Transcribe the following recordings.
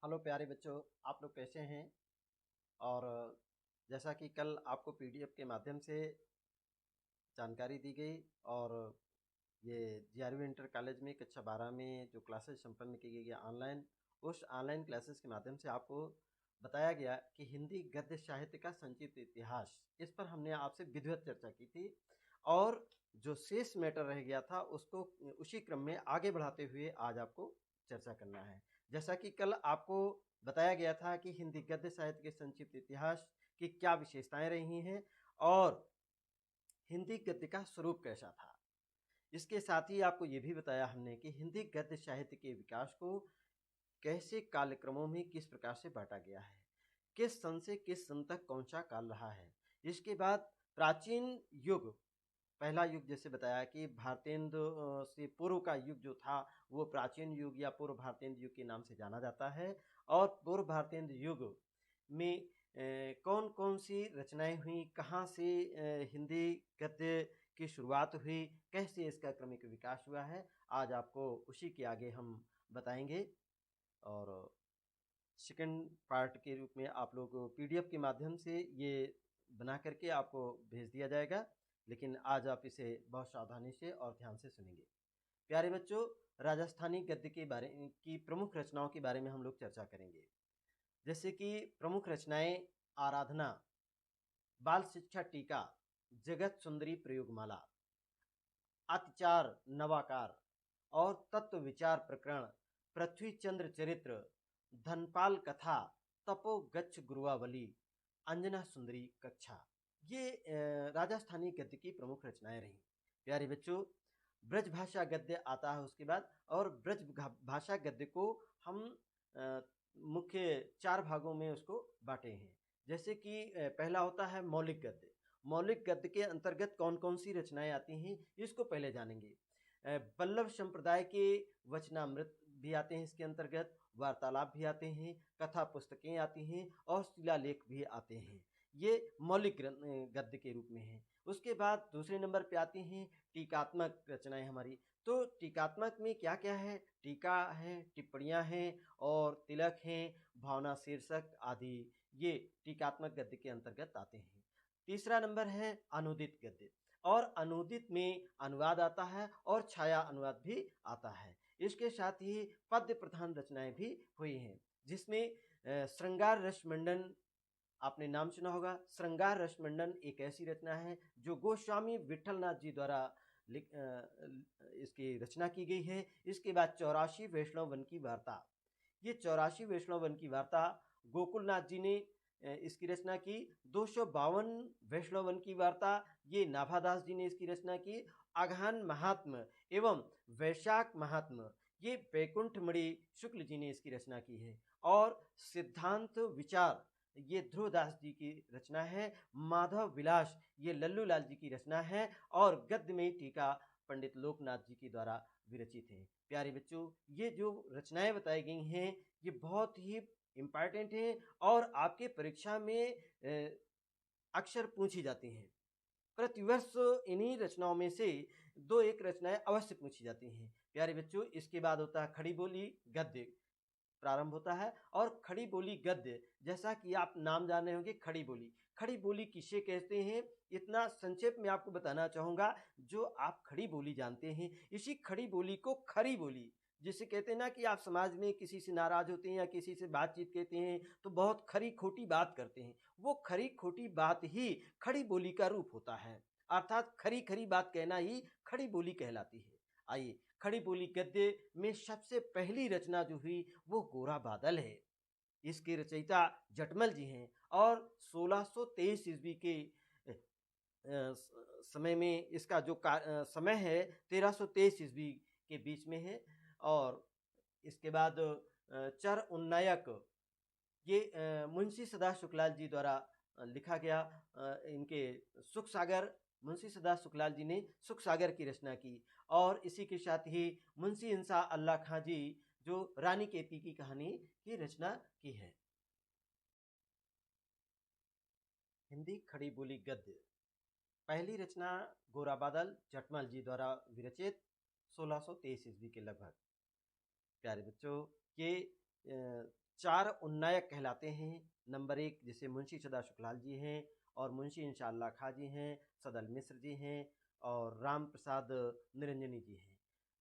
Hello प्यारे बच्चों, आप लोग कैसे हैं। और जैसा कि कल आपको पीडीएफ के माध्यम से जानकारी दी गई और ये जीआरवी इंटर कॉलेज में कक्षा 12 में जो क्लासेस संपन्न की गई ऑनलाइन, उस ऑनलाइन क्लासेस के माध्यम से आपको बताया गया कि हिंदी गद्य साहित्य का संक्षिप्त इतिहास, इस पर हमने आपसे विधिवत चर्चा की थी। और जो शेष मैटर रह गया था उसको उसी क्रम में आगे बढ़ाते हुए आज आपको चर्चा करना है। जैसा कि कल आपको बताया गया था कि हिंदी गद्य साहित्य के संक्षिप्त इतिहास की क्या विशेषताएं रही हैं और हिंदी गद्य का स्वरूप कैसा था। इसके साथ ही आपको ये भी बताया हमने कि हिंदी गद्य साहित्य के विकास को कैसे कालक्रमों में किस प्रकार से बांटा गया है, किस सन से किस सन तक कौन सा काल रहा है। इसके बाद प्राचीन युग, पहला युग जैसे बताया कि भारतेंदु से पूर्व का युग जो था वो प्राचीन युग या पूर्व भारतेंदु युग के नाम से जाना जाता है। और पूर्व भारतेंदु युग में कौन कौन सी रचनाएं हुई, कहाँ से हिंदी गद्य की शुरुआत हुई, कैसे इसका क्रमिक विकास हुआ है, आज आपको उसी के आगे हम बताएंगे। और सेकंड पार्ट के रूप में आप लोग पीडीएफ के माध्यम से ये बना करके आपको भेज दिया जाएगा, लेकिन आज आप इसे बहुत सावधानी से और ध्यान से सुनेंगे। प्यारे बच्चों, राजस्थानी गद्य के बारे की प्रमुख रचनाओं के बारे में हम लोग चर्चा करेंगे। जैसे कि प्रमुख रचनाएं: आराधना, बाल शिक्षा टीका, जगत सुंदरी प्रयोगमाला, अतिचार नवाकार और तत्व विचार प्रकरण, पृथ्वी चंद्र चरित्र, धनपाल कथा, तपो गच्छ गुरुआवली, अंजना सुंदरी कक्षा, ये राजस्थानी गद्य की प्रमुख रचनाएं रहीं। प्यारे बच्चों, ब्रज भाषा गद्य आता है उसके बाद, और ब्रज भाषा गद्य को हम मुख्य 4 भागों में उसको बांटे हैं। जैसे कि पहला होता है मौलिक गद्य। मौलिक गद्य के अंतर्गत कौन कौन सी रचनाएं आती हैं इसको पहले जानेंगे। बल्लभ संप्रदाय के वचनामृत भी आते हैं इसके अंतर्गत, वार्तालाप भी आते हैं, कथा पुस्तकें आती हैं और शिलालेख भी आते हैं। ये मौलिक गद्य के रूप में हैं। उसके बाद दूसरे नंबर पे आती हैं टीकात्मक रचनाएं हमारी। तो टीकात्मक में क्या क्या है? टीका है, टिप्पणियां हैं और तिलक हैं, भावना शीर्षक आदि, ये टीकात्मक गद्य के अंतर्गत आते हैं। तीसरा नंबर है अनुदित गद्य, और अनुदित में अनुवाद आता है और छाया अनुवाद भी आता है। इसके साथ ही पद्य प्रधान रचनाएं भी हुई हैं, जिसमें श्रृंगार रस मंडन, आपने नाम सुना होगा। श्रृंगार रस मंडन एक ऐसी रचना है जो गोस्वामी विठलनाथ जी द्वारा इसकी रचना की गई है। इसके बाद 84 वैष्णव वन की वार्ता, ये 84 वैष्णव वन की वार्ता गोकुलनाथ जी ने इसकी रचना की। 252 वैष्णव वन की वार्ता, ये नाभादास जी ने इसकी रचना की। आघान महात्म एवं वैशाख महात्म, ये बैकुंठमणि शुक्ल जी ने इसकी रचना की है। और सिद्धांत विचार, ये ध्रुवदास जी की रचना है। माधव विलास, ये लल्लू लाल जी की रचना है। और गद्य में टीका पंडित लोकनाथ जी के द्वारा विरचित है। प्यारे बच्चों, ये जो रचनाएं बताई गई हैं ये बहुत ही इम्पॉर्टेंट हैं और आपके परीक्षा में अक्सर पूछी जाती हैं। प्रतिवर्ष इन्हीं रचनाओं में से 2-1 रचनाएं अवश्य पूछी जाती हैं। प्यारे बच्चों, इसके बाद होता है खड़ी बोली गद्य, प्रारंभ होता है। और खड़ी बोली गद्य, जैसा कि आप नाम जान रहे होंगे, खड़ी बोली। खड़ी बोली किसे कहते हैं, इतना संक्षेप में आपको बताना चाहूँगा। जो आप खड़ी बोली जानते हैं, इसी खड़ी बोली को खरी बोली, जिसे कहते हैं ना कि आप समाज में किसी से नाराज होते हैं या किसी से बातचीत कहते हैं तो बहुत खरी खोटी बात करते हैं, वो खरी खोटी बात ही खड़ी बोली का रूप होता है। अर्थात खरी खरी बात कहना ही खड़ी बोली कहलाती है। आइए, खड़ी बोली गद्य में सबसे पहली रचना जो हुई वो गोरा बादल है। इसके रचयिता जटमल जी हैं और 1623 ईस्वी के समय में इसका जो समय है 1323 ईस्वी के बीच में है। और इसके बाद चर उन्नायक, ये मुंशी सदा शुक्लाल जी द्वारा लिखा गया। इनके सुख सागर, मुंशी सदा शुक्लाल जी ने सुख सागर की रचना की। और इसी के साथ ही मुंशी इंसा अल्लाह खां जी, जो रानी केती की कहानी की रचना की है। हिंदी खड़ी बोली गद्य, पहली रचना गोरा बादल जटमल जी द्वारा विरचित 1623 ईस्वी के लगभग। प्यारे बच्चों, ये 4 उन्नायक कहलाते हैं। नंबर 1 जैसे मुंशी सदा सुखलाल जी हैं और मुंशी इंशाअल्लाह खां जी हैं, सदल मिश्र जी हैं और राम प्रसाद निरंजनी जी हैं।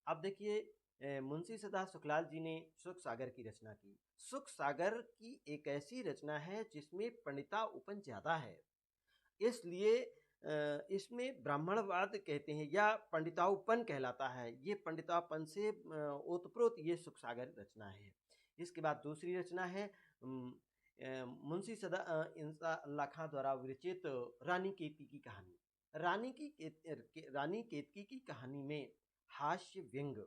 अब देखिए मुंशी सदा सुखलाल जी ने सुख सागर की रचना की। सुख सागर की एक ऐसी रचना है जिसमें पंडितापन ज़्यादा है, इसलिए इसमें ब्राह्मणवाद कहते हैं या पंडितापन कहलाता है। ये पंडितापन से ओतप्रोत ये सुख सागर रचना है। इसके बाद दूसरी रचना है मुंशी सदा इंसाअल्लाह खां द्वारा विरचित रानी केतकी की कहानी। रानी केतकी की कहानी में हास्य व्यंग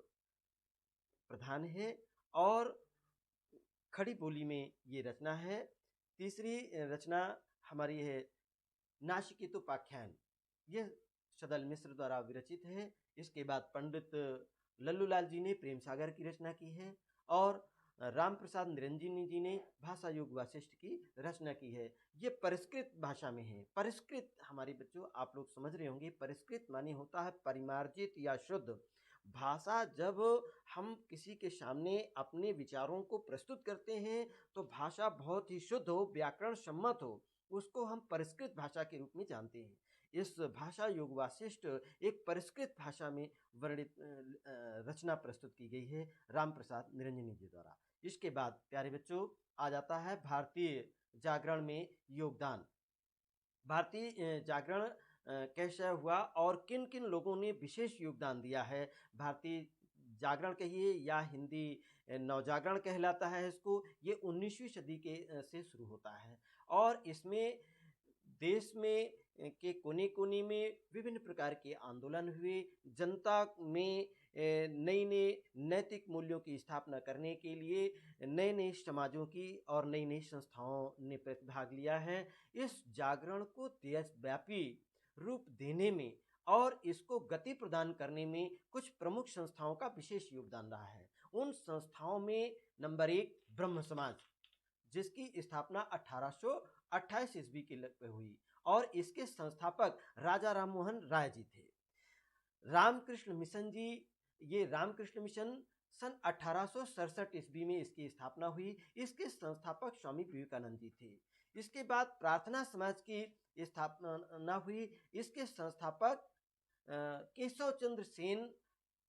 प्रधान है और खड़ी बोली में ये रचना है। तीसरी रचना हमारी है नाचिकेतोपाख्यान, यह सदल मिश्र द्वारा विरचित है। इसके बाद पंडित लल्लूलाल जी ने प्रेम सागर की रचना की है और राम प्रसाद निरंजनी जी ने भाषा योग वासिष्ठ की रचना की है। ये परिष्कृत भाषा में है। परिष्कृत हमारे बच्चों आप लोग समझ रहे होंगे, परिष्कृत माने होता है परिमार्जित या शुद्ध भाषा। जब हम किसी के सामने अपने विचारों को प्रस्तुत करते हैं तो भाषा बहुत ही शुद्ध हो, व्याकरण सम्मत हो, उसको हम परिष्कृत भाषा के रूप में जानते हैं। इस भाषा योग वासिष्ठ एक परिष्कृत भाषा में वर्णित रचना प्रस्तुत की गई है राम प्रसाद निरंजनी जी द्वारा। इसके बाद प्यारे बच्चों आ जाता है भारतीय जागरण में योगदान। भारतीय जागरण कैसा हुआ और किन किन लोगों ने विशेष योगदान दिया है। भारतीय जागरण कहिए या हिंदी नवजागरण कहलाता है इसको। ये 19वीं सदी के से शुरू होता है और इसमें देश में के कोने-कोने में विभिन्न प्रकार के आंदोलन हुए। जनता में नई-नई नैतिक मूल्यों की स्थापना करने के लिए नए-नए समाजों की और नई-नई संस्थाओं ने भाग लिया है। इस जागरण को देशव्यापी रूप देने में और इसको गति प्रदान करने में कुछ प्रमुख संस्थाओं का विशेष योगदान रहा है। उन संस्थाओं में नंबर 1 ब्रह्म समाज, जिसकी स्थापना 1828 ईस्वी के लगभग हुई और इसके संस्थापक राजा राम मोहन राय जी थे। रामकृष्ण मिशन जी, ये रामकृष्ण मिशन सन 1867 ईस्वी में इसकी स्थापना हुई। इसके संस्थापक स्वामी विवेकानंद जी थे। इसके बाद प्रार्थना समाज की स्थापना हुई। इसके संस्थापक केशव चंद्र सेन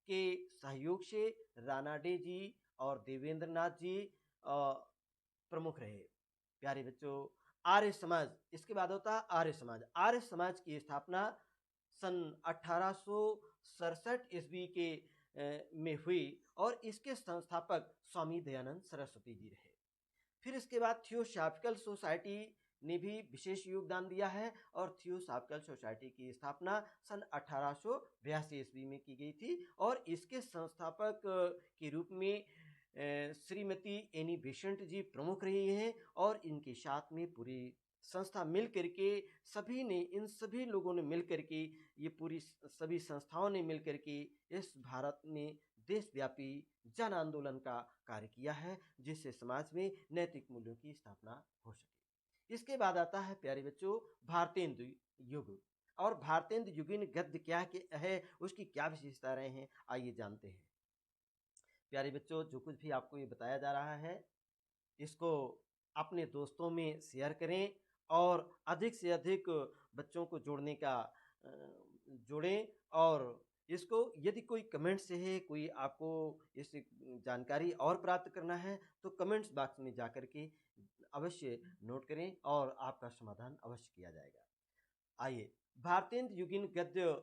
के सहयोग से रानाडे जी और देवेंद्र नाथ जी प्रमुख रहे। प्यारे बच्चों आर्य समाज, इसके बाद होता है आर्य समाज। आर्य समाज की स्थापना सन 1867 ईस्वी के में हुई और इसके संस्थापक स्वामी दयानंद सरस्वती जी रहे। फिर इसके बाद थियोसॉफिकल सोसाइटी ने भी विशेष योगदान दिया है और थियोसॉफिकल सोसाइटी की स्थापना सन 1882 ईस्वी में की गई थी और इसके संस्थापक के रूप में श्रीमती एनी बेसेंट जी प्रमुख रही हैं और इनके साथ में पूरी संस्था मिल करके इन सभी लोगों ने मिल करके ये पूरी सभी संस्थाओं ने मिल करके इस भारत में देशव्यापी जन आंदोलन का कार्य किया है, जिससे समाज में नैतिक मूल्यों की स्थापना हो सके। इसके बाद आता है प्यारे बच्चों भारतेंदु युग। और भारतेंदु युगीन गद्य क्या है, उसकी क्या विशेषता रहे हैं, आइए जानते हैं। प्यारे बच्चों जो कुछ भी आपको ये बताया जा रहा है इसको अपने दोस्तों में शेयर करें और अधिक से अधिक बच्चों को जोड़ें और इसको यदि कोई कमेंट से है, कोई आपको इस जानकारी और प्राप्त करना है तो कमेंट्स बॉक्स में जाकर के अवश्य नोट करें और आपका समाधान अवश्य किया जाएगा। आइए, भारतेंदु युगीन गद्य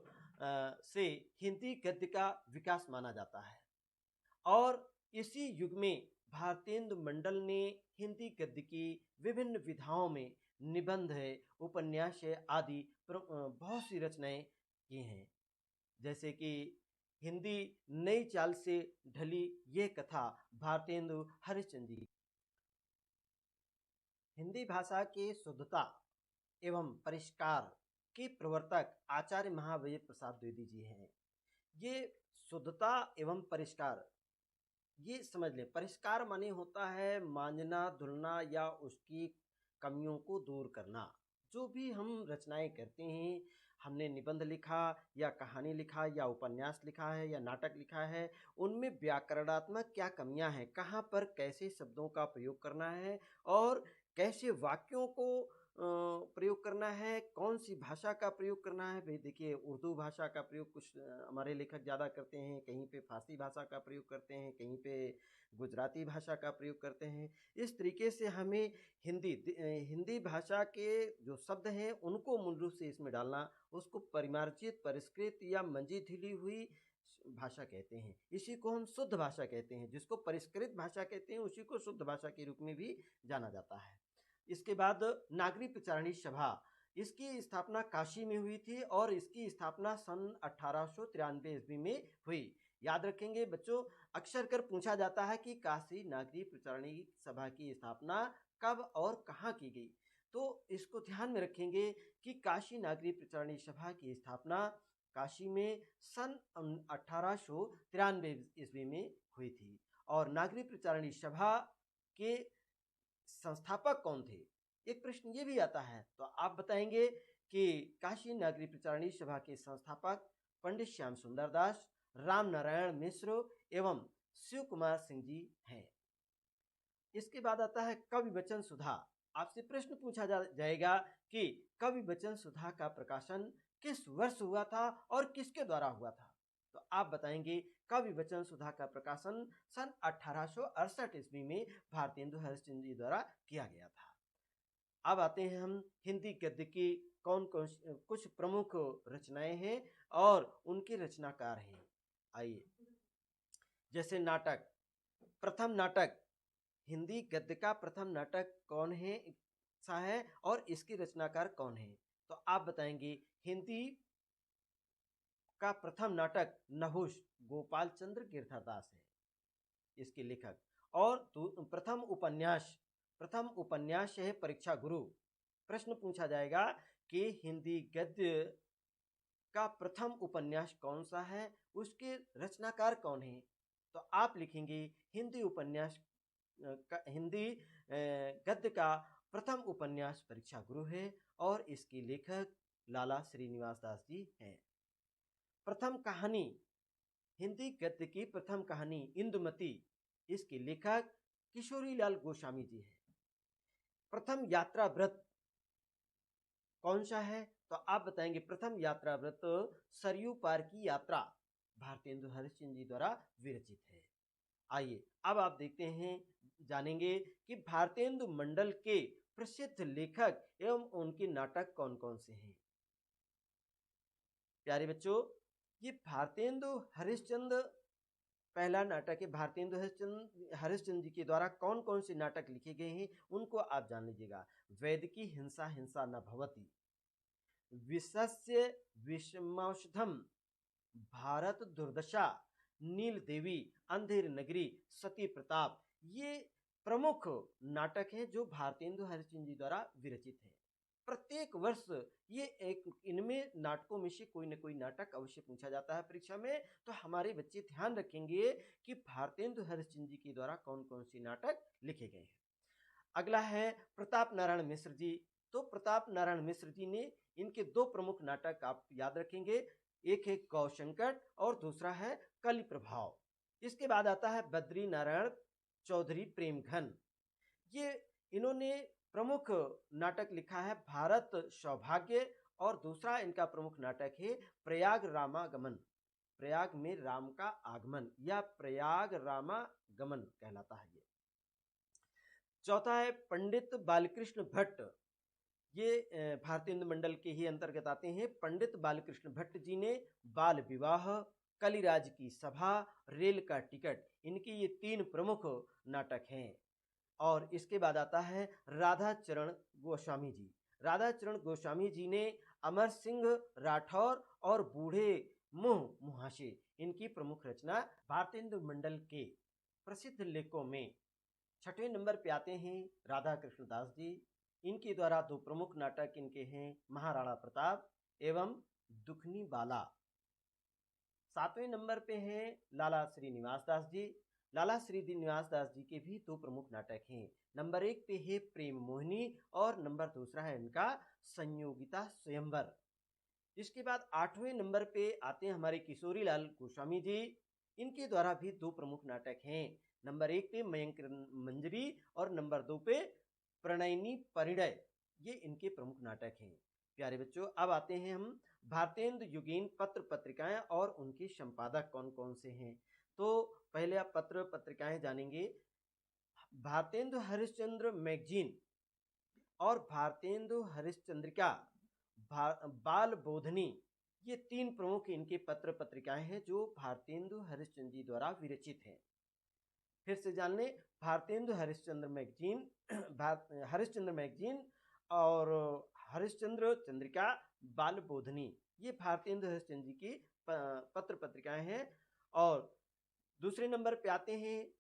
से हिंदी गद्य का विकास माना जाता है और इसी युग में भारतेंदु मंडल ने हिंदी गद्य की विभिन्न विधाओं में निबंध है, उपन्यास है आदि बहुत सी रचनाएं की हैं। जैसे कि हिंदी नई चाल से ढली ये कथा भारतेंदु हरिश्चंद्र जी। हिंदी भाषा के शुद्धता एवं परिष्कार के प्रवर्तक आचार्य महावीर प्रसाद द्विवेदी जी हैं। ये शुद्धता एवं परिष्कार, ये समझ लें, परिष्कार माने होता है मांजना धुलना या उसकी कमियों को दूर करना। जो भी हम रचनाएं करते हैं हमने निबंध लिखा या कहानी लिखा या उपन्यास लिखा है या नाटक लिखा है, उनमें व्याकरणात्मक क्या कमियां हैं, कहाँ पर कैसे शब्दों का प्रयोग करना है और कैसे वाक्यों को प्रयोग करना है, कौन सी भाषा का प्रयोग करना है। भाई देखिए, उर्दू भाषा का प्रयोग कुछ हमारे लेखक ज़्यादा करते हैं, कहीं पे फारसी भाषा का प्रयोग करते हैं, कहीं पे गुजराती भाषा का प्रयोग करते हैं। इस तरीके से हमें हिंदी भाषा के जो शब्द हैं उनको मूल रूप से इसमें डालना, उसको परिमार्जित, परिष्कृत या मंजी ढीली हुई भाषा कहते हैं। इसी को हम शुद्ध भाषा कहते हैं। जिसको परिष्कृत भाषा कहते हैं उसी को शुद्ध भाषा के रूप में भी जाना जाता है। इसके बाद नागरी प्रचारणी सभा, इसकी स्थापना काशी में हुई थी और इसकी स्थापना सन 1893 ईस्वी में हुई। याद रखेंगे बच्चों, अक्सर कर पूछा जाता है कि काशी नागरी प्रचारणी सभा की स्थापना कब और कहाँ की गई। तो इसको ध्यान में रखेंगे कि काशी नागरी प्रचारणी सभा की स्थापना काशी में सन 1893 ईस्वी में हुई थी। और नागरी प्रचारणी सभा के संस्थापक कौन थे, एक प्रश्न ये भी आता है। तो आप बताएंगे कि काशी नागरी प्रचारणी सभा के संस्थापक पंडित श्याम सुंदर दास, राम नारायण मिश्र एवं शिव कुमार सिंह जी हैं। इसके बाद आता है कवि वचन सुधा। आपसे प्रश्न पूछा जाएगा कि कवि वचन सुधा का प्रकाशन किस वर्ष हुआ था और किसके द्वारा हुआ था। तो आप बताएंगे कवि वचन सुधा का प्रकाशन सन 1868 ईस्वी में भारतेंदु हरिश्चंद्र जी द्वारा किया गया था। अब आते हैं हम हिंदी गद्य की कौन कौन कुछ प्रमुख रचनाएं हैं और उनके रचनाकार हैं। आइए, जैसे नाटक, प्रथम नाटक, हिंदी गद्य का प्रथम नाटक कौन है सा है और इसके रचनाकार कौन है। तो आप बताएंगे हिंदी का प्रथम नाटक नहुष गोपाल चंद्र गिरधरदास है इसके लेखक। और प्रथम उपन्यास है परीक्षा गुरु। प्रश्न पूछा जाएगा कि हिंदी गद्य का प्रथम उपन्यास कौन सा है, उसके रचनाकार कौन है। तो आप लिखेंगे हिंदी गद्य का प्रथम उपन्यास परीक्षा गुरु है और इसके लेखक लाला श्रीनिवास दास जी हैं। प्रथम कहानी, हिंदी गद्य की प्रथम कहानी इंदुमती, इसके लेखक किशोरीलाल गोस्वामी जी हैं। प्रथम यात्रा व्रत कौन सा है। तो आप बताएंगे प्रथम यात्रा व्रत सरयू पार की यात्रा भारतेंदु हरिश्चंद्र जी द्वारा विरचित है। आइए अब आप देखते हैं, जानेंगे कि भारतेंदु मंडल के प्रसिद्ध लेखक एवं उनके नाटक कौन कौन से हैं। प्यारे बच्चों, ये भारतेंदु हरिश्चंद्र पहला नाटक है। भारतेंदु हरिश्चंद्र जी के द्वारा कौन कौन से नाटक लिखे गए हैं उनको आप जान लीजिएगा। वैदिकी हिंसा हिंसा न भवति, विषस्य विषमौषधम, भारत दुर्दशा, नील देवी, अंधेर नगरी, सती प्रताप, ये प्रमुख नाटक हैं जो भारतेंदु हरिश्चंद्र जी द्वारा विरचित हैं। प्रत्येक वर्ष ये इनमें नाटकों में से कोई न कोई नाटक अवश्य पूछा जाता है परीक्षा में। तो हमारे बच्चे ध्यान रखेंगे कि भारतेंदु हरिश्चंद्र जी के द्वारा कौन कौन से नाटक लिखे गए हैं। अगला है प्रताप नारायण मिश्र जी। तो प्रताप नारायण मिश्र जी ने इनके दो प्रमुख नाटक आप याद रखेंगे, एक है गौ संकट और दूसरा है कलि प्रभाव। इसके बाद आता है बद्री नारायण चौधरी प्रेम घन। ये इन्होंने प्रमुख नाटक लिखा है भारत सौभाग्य और दूसरा इनका प्रमुख नाटक है प्रयाग रामागमन, प्रयाग में राम का आगमन या प्रयाग रामागमन कहलाता है ये। चौथा है पंडित बालकृष्ण भट्ट। ये भारतेंदु मंडल के ही अंतर्गत आते हैं। पंडित बालकृष्ण भट्ट जी ने बाल विवाह, कलिराज की सभा, रेल का टिकट, इनकी ये तीन प्रमुख नाटक हैं। और इसके बाद आता है राधा चरण गोस्वामी जी। राधा चरण गोस्वामी जी ने अमर सिंह राठौर और बूढ़े मुहासे, इनकी प्रमुख रचना। भारतेंदु मंडल के प्रसिद्ध लेखकों में छठवें नंबर पे आते हैं राधा कृष्ण दास जी। इनके द्वारा दो प्रमुख नाटक इनके हैं महाराणा प्रताप एवं दुखनी बाला। सातवें नंबर पे हैं लाला श्रीनिवास दास जी। लाला श्रीनिवास दास जी के भी दो प्रमुख नाटक हैं। नंबर एक पे है प्रेम मोहिनी और नंबर दूसरा है इनका संयोगिता स्वयंवर। इसके बाद 8वें नंबर पे आते हैं हमारे किशोरीलाल गोस्वामी जी। इनके द्वारा भी 2 प्रमुख नाटक हैं। नंबर 1 पे मयंक मंजरी और नंबर 2 पे प्रणयिनी परिणय। ये इनके प्रमुख नाटक हैं। प्यारे बच्चों, अब आते हैं हम भारतेंदु युगीन पत्र पत्रिकाएं और उनके संपादक कौन कौन से हैं। तो पहले आप पत्र पत्रिकाएं जानेंगे। भारतेंदु हरिश्चंद्र मैगजीन और भारतेंदु हरिश्चंद्रिका, बाल बोधनी, ये 3 प्रमुख इनके पत्र पत्रिकाएं हैं जो भारतेंदु हरिश्चंद्र जी द्वारा विरचित हैं। फिर से जान लें, भारतेंदु हरिश्चंद्र मैगजीन, हरिश्चंद्र मैगजीन और हरिश्चंद्र चंद्रिका, बाल बोधनी, ये भारतेंदु हरिश्चंद्र जी की पत्र पत्रिकाएं हैं। और दूसरे नंबर पे आते हैं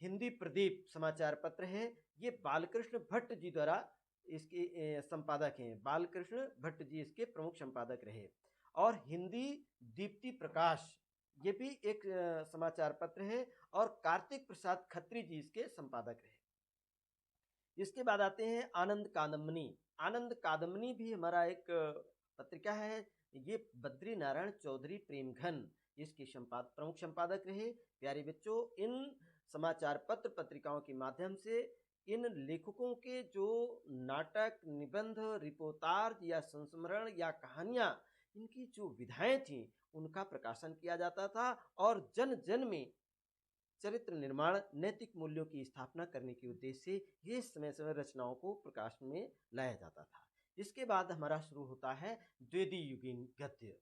हिंदी प्रदीप समाचार पत्र है। ये बालकृष्ण भट्ट जी द्वारा इसके संपादक हैं। बालकृष्ण भट्ट जी इसके प्रमुख संपादक रहे। और हिंदी दीप्ति प्रकाश, ये भी एक समाचार पत्र है और कार्तिक प्रसाद खत्री जी इसके संपादक रहे। इसके बाद आते हैं आनंद कादम्बनी। आनंद कादम्बनी भी हमारा एक पत्रिका है। ये बद्री नारायण चौधरी प्रेमघन इसके प्रमुख संपादक रहे। प्यारे बच्चों, इन समाचार पत्र पत्रिकाओं के माध्यम से इन लेखकों के जो नाटक, निबंध, रिपोर्टाज या संस्मरण या कहानियां, इनकी जो विधाएं थी, उनका प्रकाशन किया जाता था और जन जन में चरित्र निर्माण, नैतिक मूल्यों की स्थापना करने के उद्देश्य से ये समय समय रचनाओं को प्रकाश में लाया जाता था। इसके बाद हमारा शुरू होता है द्विदी युगीन गद्य।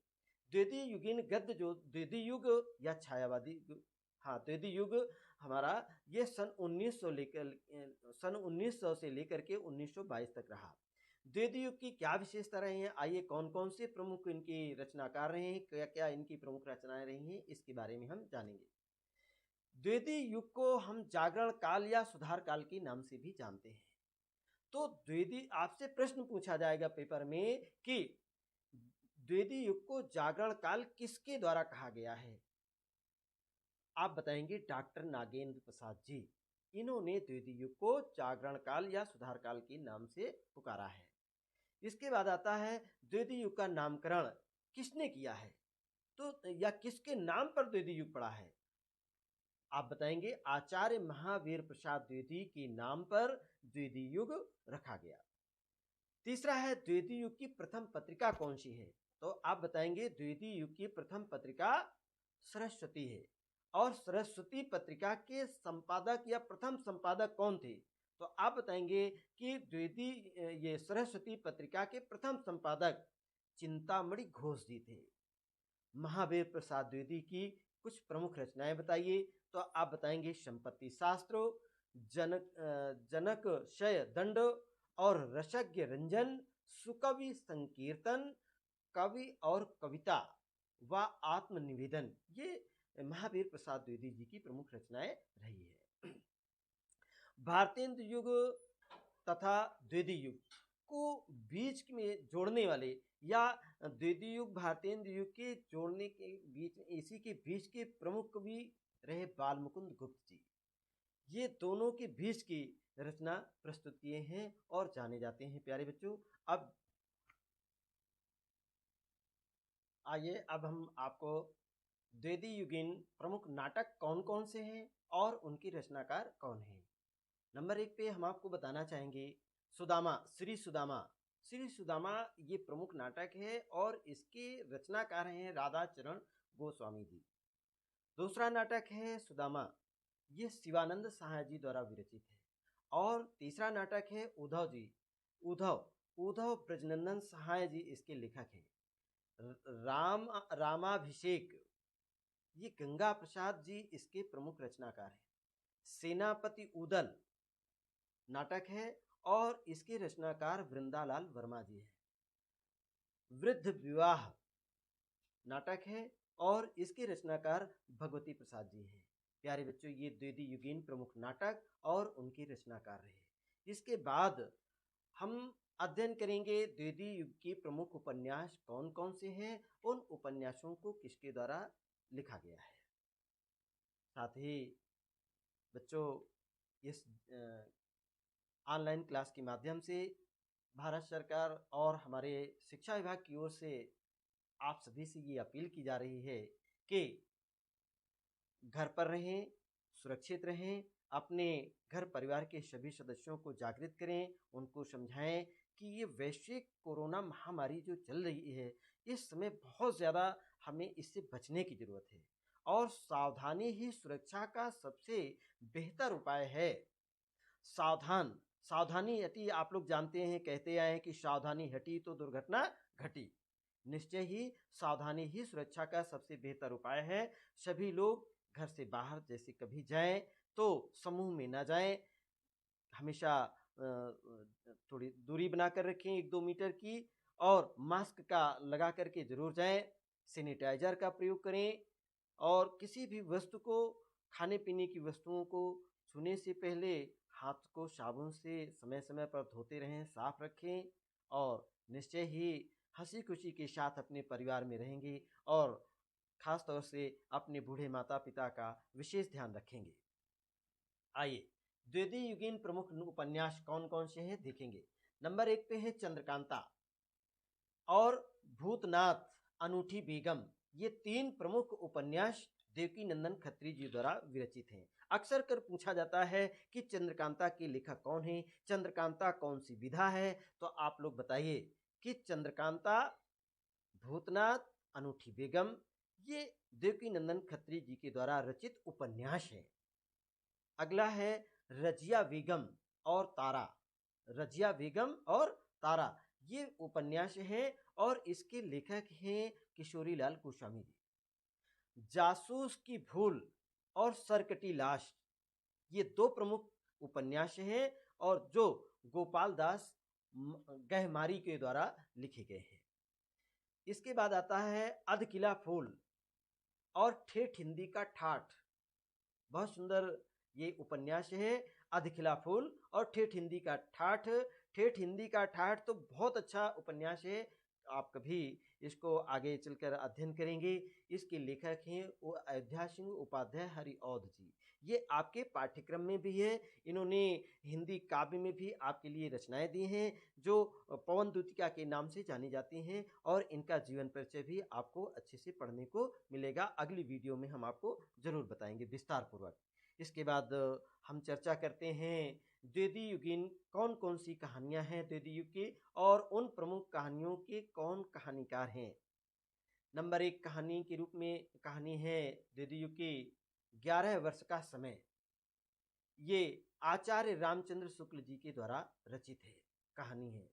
द्विदी युगीन गद्य, जो द्विदी युग या छायावादी, हाँ द्विदी युग हमारा ये सन 1900 से लेकर के 1922 तक रहा। द्विदी युग की क्या विशेषता रही हैं, आइए कौन कौन से प्रमुख इनकी रचनाकार रहे हैं, क्या क्या इनकी प्रमुख रचनाएं रही हैं, इसके बारे में हम जानेंगे। द्विदी युग को हम जागरण काल या सुधार काल के नाम से भी जानते हैं। तो द्विदी, आपसे प्रश्न पूछा जाएगा पेपर में कि द्विदी युग को जागरण काल किसके द्वारा कहा गया है। आप बताएंगे डॉक्टर नागेंद्र प्रसाद जी। इन्होंने द्विदी युग को जागरण काल या सुधार काल के नाम से पुकारा है। इसके बाद आता है द्विदी युग का नामकरण किसने किया है, तो या किसके नाम पर द्विदी युग पड़ा है। आप बताएंगे आचार्य महावीर प्रसाद द्विवेदी के नाम पर द्विवेदी युग रखा गया। तीसरा है द्विवेदी युग की प्रथम पत्रिका कौन सी है, तो आप बताएंगे द्विवेदी युग की प्रथम पत्रिका सरस्वती है। और सरस्वती पत्रिका के संपादक या प्रथम संपादक कौन थे, तो आप बताएंगे कि द्विवेदी, ये सरस्वती पत्रिका के प्रथम संपादक चिंतामणि घोष जी थे। महावीर प्रसाद द्विवेदी की कुछ प्रमुख रचनाएं बताइए, तो आप बताएंगे संपत्ति शास्त्र, जनक शय दंड और रसज्ञ रंजन, सुकवि संकीर्तन, कवि और कविता व आत्मनिवेदन, ये महावीर प्रसाद द्विवेदी जी की प्रमुख रचनाएं रही है। भारतेंदु युग तथा द्विवेदी युग को बीच में जोड़ने वाले या द्विवेदी युग भारतेंदु युग के जोड़ने के बीच, इसी के बीच के प्रमुख कवि रहे बालमुकुंद गुप्त जी। ये दोनों के बीच की रचना प्रस्तुत किए हैं और जाने जाते हैं। प्यारे बच्चों, अब आइए, अब हम आपको द्विवेदी युगीन प्रमुख नाटक कौन कौन से हैं और उनकी रचनाकार कौन है। नंबर 1 पे हम आपको बताना चाहेंगे सुदामा, श्री सुदामा। श्री सुदामा ये प्रमुख नाटक है और इसके रचनाकार हैं राधा चरण गोस्वामी जी। दूसरा नाटक है सुदामा, ये शिवानंद शाह जी द्वारा विरचित है। और तीसरा नाटक है उद्धव जी, उद्धव ब्रजनंदन सहाय जी इसके लेखक हैं। रामाभिषेक, ये गंगा प्रसाद जी इसके प्रमुख रचनाकार हैं। सेनापति उदल नाटक है और इसके रचनाकार वृंदालाल वर्मा जी हैं। वृद्ध विवाह नाटक है और इसके रचनाकार भगवती प्रसाद जी हैं। प्यारे बच्चों, ये द्विवेदी युगीन प्रमुख नाटक और उनके रचनाकार रहे। इसके बाद हम अध्ययन करेंगे द्विवेदी युग के प्रमुख उपन्यास कौन कौन से हैं, उन उपन्यासों को किसके द्वारा लिखा गया है। साथ ही बच्चों, इस ऑनलाइन क्लास के माध्यम से भारत सरकार और हमारे शिक्षा विभाग की ओर से आप सभी से ये अपील की जा रही है कि घर पर रहें, सुरक्षित रहें, अपने घर परिवार के सभी सदस्यों को जागृत करें, उनको समझाएं कि ये वैश्विक कोरोना महामारी जो चल रही है, इस समय बहुत ज़्यादा हमें इससे बचने की ज़रूरत है और सावधानी ही सुरक्षा का सबसे बेहतर उपाय है। सावधान सावधानी हटी, आप लोग जानते हैं, कहते आए हैं कि सावधानी हटी तो दुर्घटना घटी। निश्चय ही सावधानी ही सुरक्षा का सबसे बेहतर उपाय है। सभी लोग घर से बाहर जैसे कभी जाएं तो समूह में ना जाएं, हमेशा थोड़ी दूरी बनाकर रखें 1-2 मीटर की, और मास्क का लगा करके जरूर जाएं। सैनिटाइजर का प्रयोग करें और किसी भी वस्तु को, खाने पीने की वस्तुओं को छूने से पहले हाथ को साबुन से समय समय पर धोते रहें, साफ रखें और निश्चय ही हंसी खुशी के साथ अपने परिवार में रहेंगे और खास तौर से अपने बूढ़े माता पिता का विशेष ध्यान रखेंगे। आइए द्वितीय युगीन प्रमुख उपन्यास कौन कौन से हैं देखेंगे। नंबर 1 पे है चंद्रकांता और भूतनाथ, अनूठी बेगम। ये 3 प्रमुख उपन्यास देवकीनंदन खत्री जी द्वारा विरचित हैं। अक्सर कर पूछा जाता है कि चंद्रकांता के लेखक कौन है, चंद्रकांता कौन सी विधा है, तो आप लोग बताइए कि चंद्रकांता, भूतनाथ, अनूठी बेगम ये देवकीनंदन खत्री जी के द्वारा रचित उपन्यास है। अगला है रजिया बेगम और तारा। रजिया बेगम और तारा ये उपन्यास है और इसके लेखक हैं किशोरीलाल गोस्वामी जी। जासूस की भूल और सरकटी लाश, ये 2 प्रमुख उपन्यास हैं और जो गोपाल दास गहमारी के द्वारा लिखे गए हैं। इसके बाद आता है अधकिला फूल और ठेठ हिंदी का ठाठ। बहुत सुंदर ये उपन्यास है, अधखिला फूल और ठेठ हिंदी का ठाठ। ठेठ हिंदी का ठाठ तो बहुत अच्छा उपन्यास है, आप कभी इसको आगे चलकर अध्ययन करेंगे। इसके लेखक हैं वो अयोध्या सिंह उपाध्याय हरिऔध जी। ये आपके पाठ्यक्रम में भी है, इन्होंने हिंदी काव्य में भी आपके लिए रचनाएं दी हैं जो पवन दूतिका के नाम से जानी जाती हैं और इनका जीवन परिचय भी आपको अच्छे से पढ़ने को मिलेगा। अगली वीडियो में हम आपको जरूर बताएंगे विस्तार पूर्वक। इसके बाद हम चर्चा करते हैं द्वितीय युगीन कौन कौन सी कहानियां हैं द्वितीय युग की और उन प्रमुख कहानियों के कौन कहानीकार हैं। नंबर 1 कहानी के रूप में कहानी है द्वितीय युग की 11 वर्ष का समय। ये आचार्य रामचंद्र शुक्ल जी के द्वारा रचित है कहानी है।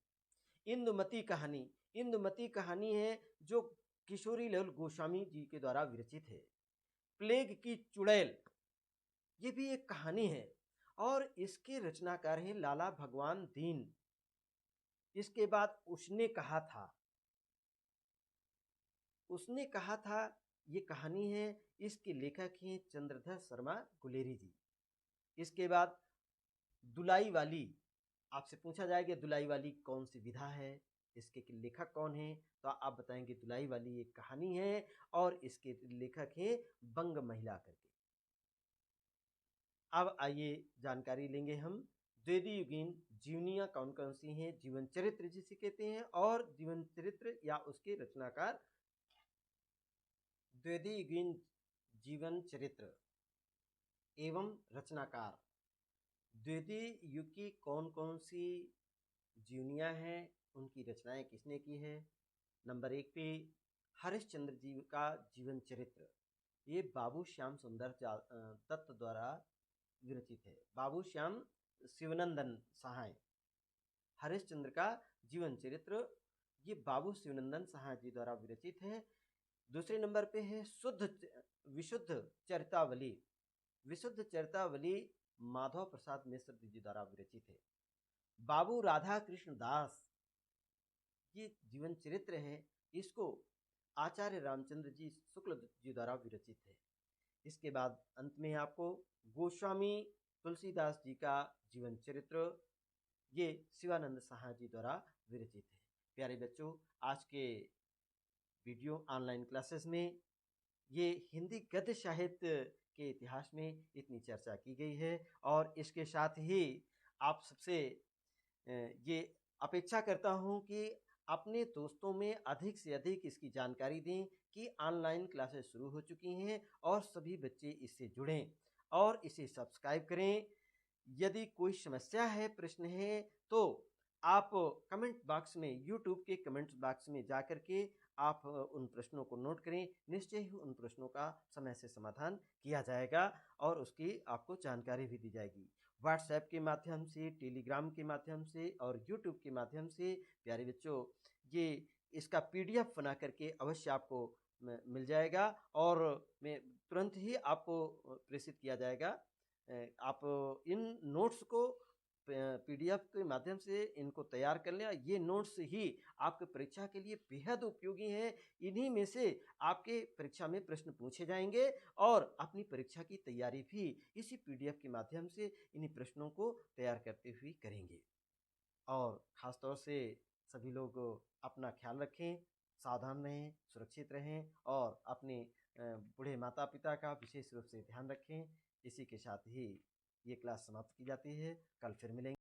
इंदुमती कहानी, इंदुमती कहानी है जो किशोरीलाल गोस्वामी जी के द्वारा विरचित है। प्लेग की चुड़ैल, ये भी एक कहानी है और इसके रचनाकार हैं लाला भगवान दीन। इसके बाद उसने कहा था, उसने कहा था ये कहानी है, इसके लेखक हैं चंद्रधर शर्मा गुलेरी जी। इसके बाद दुलाई वाली, आपसे पूछा जाएगा दुलाई वाली कौन सी विधा है, इसके लेखक कौन है, तो आप बताएंगे दुलाई वाली एक कहानी है और इसके लेखक हैं बंग महिला करके। अब आइए जानकारी लेंगे हम द्वितीय युगीन जीवनियाँ कौन कौन सी हैं, जीवन चरित्र जिसे कहते हैं, और जीवन चरित्र या उसके रचनाकार। द्वितीय युगीन जीवन चरित्र एवं रचनाकार। द्वितीय युग की कौन कौन सी जीवनियाँ हैं, उनकी रचनाएं किसने की है। नंबर 1 पे हरिश्चंद्र जी का जीवन चरित्र, ये बाबू श्याम सुंदर दत्त द्वारा विरचित है। बाबू श्याम शिवनंदन सहाय, हरिश्चंद्र का जीवन चरित्र ये बाबू शिवनंदन सहाय जी द्वारा विरचित है। दूसरे नंबर पे है विशुद्ध चरितावली। विशुद्ध चरितावली माधव प्रसाद मिश्र जी द्वारा विरचित है। बाबू राधा कृष्ण दास, ये जीवन चरित्र है, इसको आचार्य रामचंद्र जी शुक्ल जी द्वारा विरचित है। इसके बाद अंत में आपको गोस्वामी तुलसीदास जी का जीवन चरित्र, ये शिवानंद साहा जी द्वारा विरचित है। प्यारे बच्चों, आज के वीडियो ऑनलाइन क्लासेस में ये हिंदी गद्य साहित्य के इतिहास में इतनी चर्चा की गई है और इसके साथ ही आप सबसे ये अपेक्षा करता हूँ कि अपने दोस्तों में अधिक से अधिक इसकी जानकारी दें कि ऑनलाइन क्लासेस शुरू हो चुकी हैं और सभी बच्चे इससे जुड़ें और इसे सब्सक्राइब करें। यदि कोई समस्या है, प्रश्न है, तो आप कमेंट बॉक्स में, यूट्यूब के कमेंट बॉक्स में जाकर के आप उन प्रश्नों को नोट करें। निश्चय ही उन प्रश्नों का समय से समाधान किया जाएगा और उसकी आपको जानकारी भी दी जाएगी। व्हाट्सएप के माध्यम से, टेलीग्राम के माध्यम से और यूट्यूब के माध्यम से प्यारे बच्चों, ये इसका पीडीएफ बना करके अवश्य आपको मिल जाएगा और मैं तुरंत ही आपको प्रेषित किया जाएगा। आप इन नोट्स को पीडीएफ के माध्यम से इनको तैयार कर लें। ये नोट्स ही आपके परीक्षा के लिए बेहद उपयोगी हैं। इन्हीं में से आपके परीक्षा में प्रश्न पूछे जाएंगे और अपनी परीक्षा की तैयारी भी इसी पीडीएफ के माध्यम से इन्हीं प्रश्नों को तैयार करते हुए करेंगे। और ख़ास तौर से सभी लोग अपना ख्याल रखें, सावधान रहें, सुरक्षित रहें और अपने बूढ़े माता-पिता का विशेष रूप से ध्यान रखें। इसी के साथ ही ये क्लास समाप्त की जाती है। कल फिर मिलेंगे।